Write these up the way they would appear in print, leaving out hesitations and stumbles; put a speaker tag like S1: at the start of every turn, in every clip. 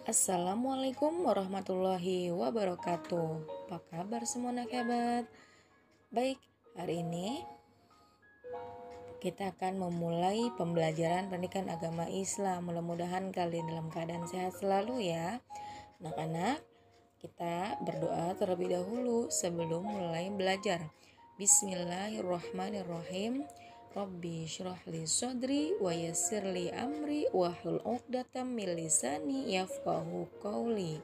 S1: Assalamualaikum warahmatullahi wabarakatuh. Apa kabar semua anak hebat? Baik, hari ini kita akan memulai pembelajaran pendidikan agama Islam. Mudah-mudahan kalian dalam keadaan sehat selalu ya. Anak-anak, kita berdoa terlebih dahulu sebelum mulai belajar. Bismillahirrahmanirrahim. Rabbi syrah li sodri wa yassir li amri wahlul 'uqdatam min lisani yafqahu qawli.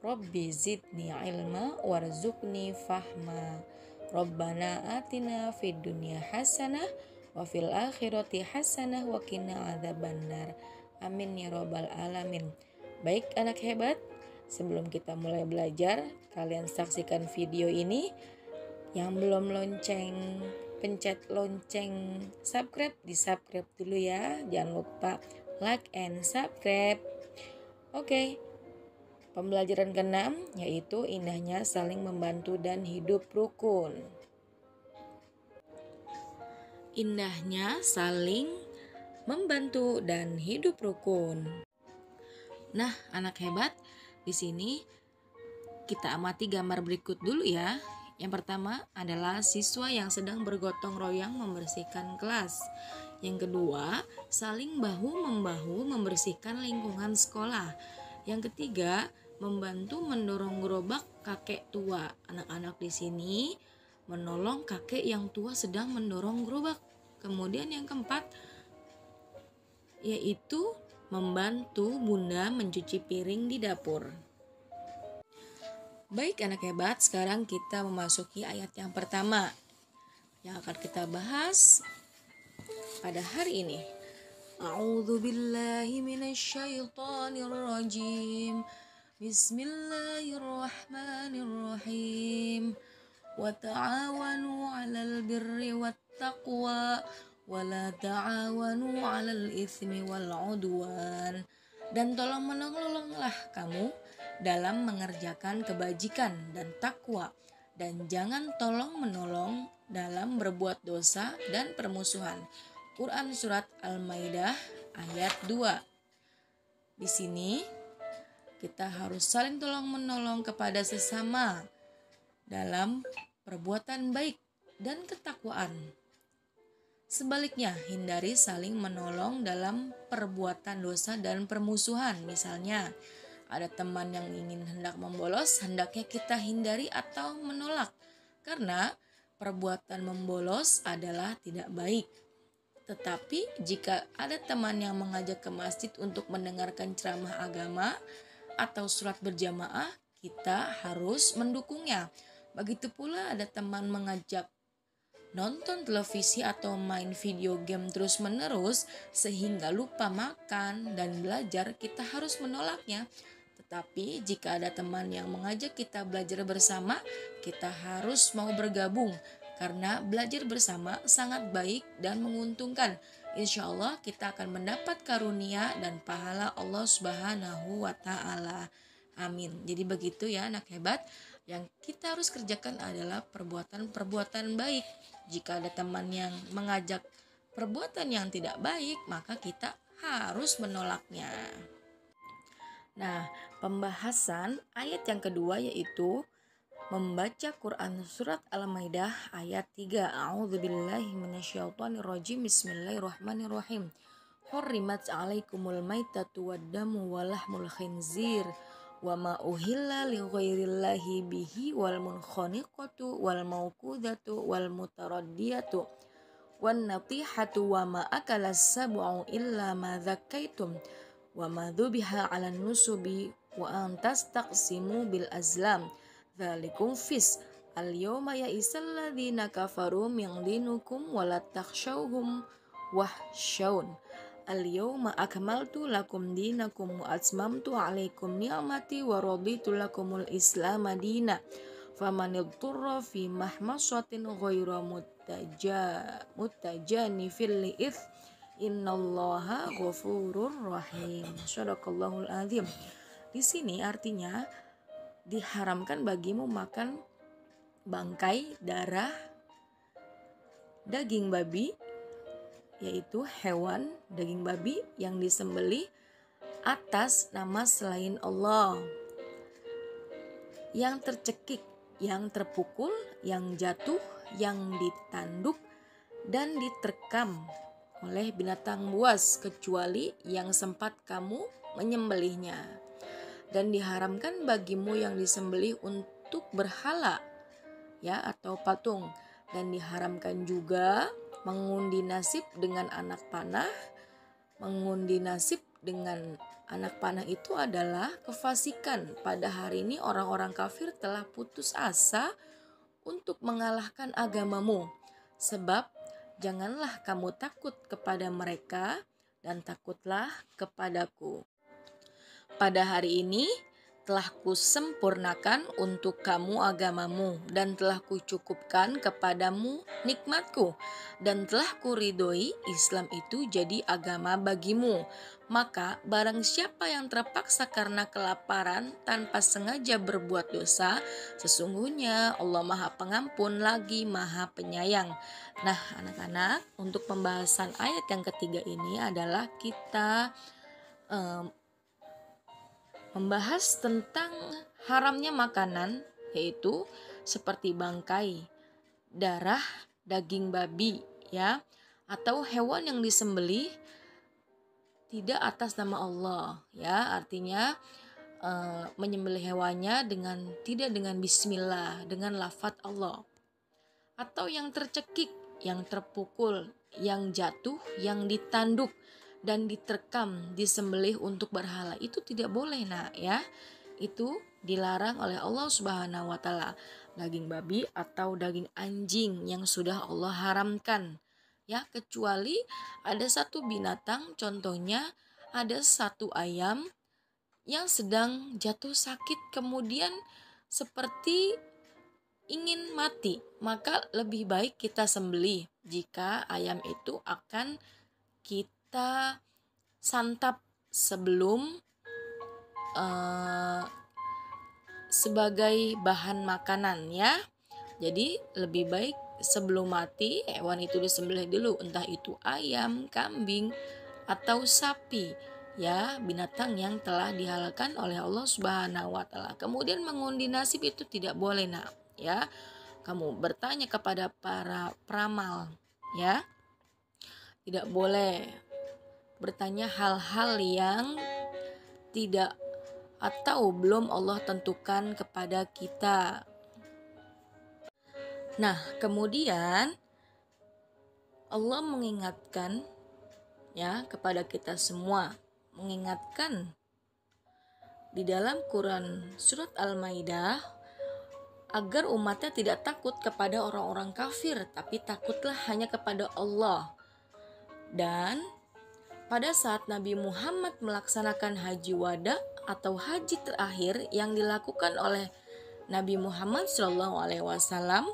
S1: Rabbi zidni ilma warzuqni fahma. Rabbana atina fid dunya hasanah wa fil akhirati hasanah wa qina adzabannar. Amin ya rabbal alamin. Baik anak hebat, sebelum kita mulai belajar, kalian saksikan video ini. Yang belum lonceng, pencet lonceng subscribe, di subscribe dulu ya. Jangan lupa like and subscribe. Oke, pembelajaran ke-6 yaitu indahnya saling membantu dan hidup rukun. Indahnya saling membantu dan hidup rukun. Nah, anak hebat, di sini kita amati gambar berikut dulu ya. Yang pertama adalah siswa yang sedang bergotong royong membersihkan kelas. Yang kedua, saling bahu-membahu membersihkan lingkungan sekolah. Yang ketiga, membantu mendorong gerobak kakek tua. Anak-anak di sini menolong kakek yang tua sedang mendorong gerobak. Kemudian yang keempat, yaitu membantu bunda mencuci piring di dapur. Baik anak hebat, sekarang kita memasuki ayat yang pertama yang akan kita bahas pada hari ini. A'udzu billahi minasyaitonir rajim. Bismillahirrahmanirrahim. Wa ta'awanu 'alal birri wat taqwa wa la ta'awanu 'alal itsmi wal 'udwan. Dan tolong menolonglah kamu dalam mengerjakan kebajikan dan takwa, dan jangan tolong menolong dalam berbuat dosa dan permusuhan. Quran surat Al-Maidah ayat 2. Di sini kita harus saling tolong menolong kepada sesama dalam perbuatan baik dan ketakwaan. Sebaliknya, hindari saling menolong dalam perbuatan dosa dan permusuhan. Misalnya, ada teman yang ingin hendak membolos, hendaknya kita hindari atau menolak. Karena perbuatan membolos adalah tidak baik. Tetapi jika ada teman yang mengajak ke masjid untuk mendengarkan ceramah agama atau sholat berjamaah, kita harus mendukungnya. Begitu pula ada teman mengajak nonton televisi atau main video game terus-menerus sehingga lupa makan dan belajar, kita harus menolaknya. Tetapi jika ada teman yang mengajak kita belajar bersama, kita harus mau bergabung karena belajar bersama sangat baik dan menguntungkan. Insya Allah kita akan mendapat karunia dan pahala Allah Subhanahu wa Ta'ala. Amin. Jadi begitu ya anak hebat. Yang kita harus kerjakan adalah perbuatan-perbuatan baik. Jika ada teman yang mengajak perbuatan yang tidak baik, maka kita harus menolaknya. Nah, pembahasan ayat yang kedua yaitu membaca Quran surat Al-Maidah ayat 3. A'udzubillahi minasyaitonirrajim. Bismillahirrahmanirrahim. Hurrimat 'alaikumul maitatu waddamu walahmul khinzir wa ma uhilla li ghairillahi bihi wal munkhaniqatu wal mauqudatu wal mutaraddiyatu wan natihatu wa ma akalas sab'u illa ma dzakaitum wa ma dzubiha 'alan nusubi wa an tastaqsimu bil azlam dzalikum fis al yawma ya'isal ladzina kafaru min dinukum wa la takhshawhum wahsyaun al yawma akmaltu lakum dinakum wa atmamtu 'alaikum ni'mati wa raditu lakumul islam madina famanil turra fi mahmasatin ghaira muttajanifil li'ith innallaha ghafurur rahim. Shadaqallahul azim. Di sini artinya diharamkan bagimu makan bangkai, darah, daging babi, yaitu hewan daging babi yang disembelih atas nama selain Allah, yang tercekik, yang terpukul, yang jatuh, yang ditanduk, dan diterkam oleh binatang buas kecuali yang sempat kamu menyembelihnya. Dan diharamkan bagimu yang disembelih untuk berhala, ya, atau patung. Dan diharamkan juga mengundi nasib dengan anak panah. Mengundi nasib dengan anak panah itu adalah kefasikan. Pada hari ini orang-orang kafir telah putus asa untuk mengalahkan agamamu. Sebab janganlah kamu takut kepada mereka dan takutlah kepadaku. Pada hari ini telah kusempurnakan untuk kamu agamamu dan telah kucukupkan kepadamu nikmatku dan telah kuridhoi Islam itu jadi agama bagimu. Maka barang siapa yang terpaksa karena kelaparan tanpa sengaja berbuat dosa, sesungguhnya Allah Maha Pengampun lagi Maha Penyayang. Nah, anak-anak, untuk pembahasan ayat yang ketiga ini adalah kita membahas tentang haramnya makanan, yaitu seperti bangkai, darah, daging babi, ya, atau hewan yang disembelih tidak atas nama Allah, ya, artinya menyembelih hewannya tidak dengan bismillah, dengan lafaz Allah, atau yang tercekik, yang terpukul, yang jatuh, yang ditanduk dan diterkam, disembelih untuk berhala, itu tidak boleh, nak, ya. Itu dilarang oleh Allah Subhanahu wa taala. Daging babi atau daging anjing yang sudah Allah haramkan, ya, kecuali ada satu binatang, contohnya ada satu ayam yang sedang jatuh sakit kemudian seperti ingin mati, maka lebih baik kita sembelih jika ayam itu akan kita santap sebelum sebagai bahan makanan, ya. Jadi lebih baik sebelum mati hewan itu disembelih dulu, entah itu ayam, kambing, atau sapi, ya, binatang yang telah dihalalkan oleh Allah Subhanahu wa taala. Kemudian mengundi nasib itu tidak boleh, nak, ya. Kamu bertanya kepada para peramal, ya. Tidak boleh bertanya hal-hal yang tidak atau belum Allah tentukan kepada kita. Nah, kemudian Allah mengingatkan, ya, kepada kita semua, mengingatkan di dalam Quran surat Al-Maidah agar umatnya tidak takut kepada orang-orang kafir, tapi takutlah hanya kepada Allah. Dan pada saat Nabi Muhammad melaksanakan haji wada atau haji terakhir yang dilakukan oleh Nabi Muhammad SAW,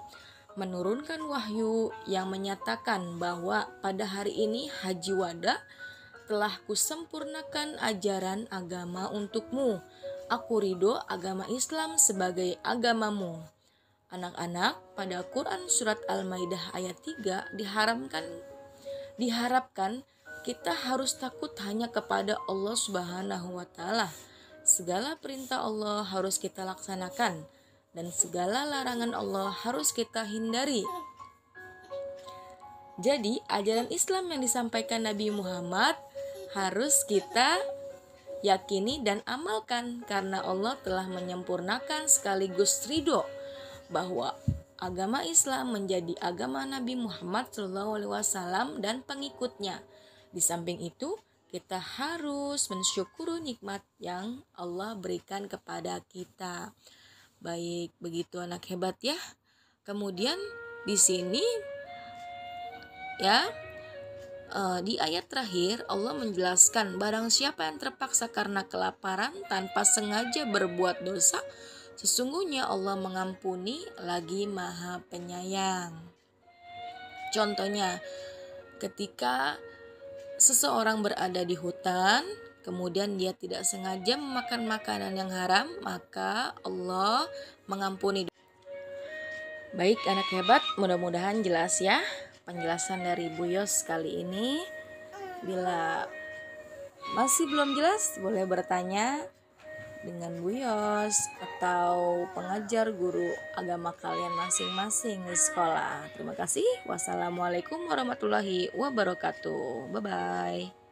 S1: menurunkan wahyu yang menyatakan bahwa pada hari ini haji wada telah kusempurnakan ajaran agama untukmu. Aku ridho agama Islam sebagai agamamu. Anak-anak, pada Quran surat Al-Maidah ayat 3 diharapkan kita harus takut hanya kepada Allah Subhanahu wa taala. Segala perintah Allah harus kita laksanakan dan segala larangan Allah harus kita hindari. Jadi, ajaran Islam yang disampaikan Nabi Muhammad harus kita yakini dan amalkan karena Allah telah menyempurnakan sekaligus ridho bahwa agama Islam menjadi agama Nabi Muhammad SAW dan pengikutnya. Di samping itu, kita harus mensyukuri nikmat yang Allah berikan kepada kita. Baik, begitu anak hebat, ya. Kemudian di sini, ya, di ayat terakhir Allah menjelaskan barang siapa yang terpaksa karena kelaparan tanpa sengaja berbuat dosa, sesungguhnya Allah mengampuni lagi Maha Penyayang. Contohnya, ketika seseorang berada di hutan, kemudian dia tidak sengaja memakan makanan yang haram, maka Allah mengampuni. Baik anak hebat, mudah-mudahan jelas, ya, penjelasan dari Bu Yos kali ini. Bila Masih belum jelas? Boleh bertanya dengan Bu Yos atau pengajar guru agama kalian masing-masing di sekolah. Terima kasih. Wassalamualaikum warahmatullahi wabarakatuh. Bye-bye.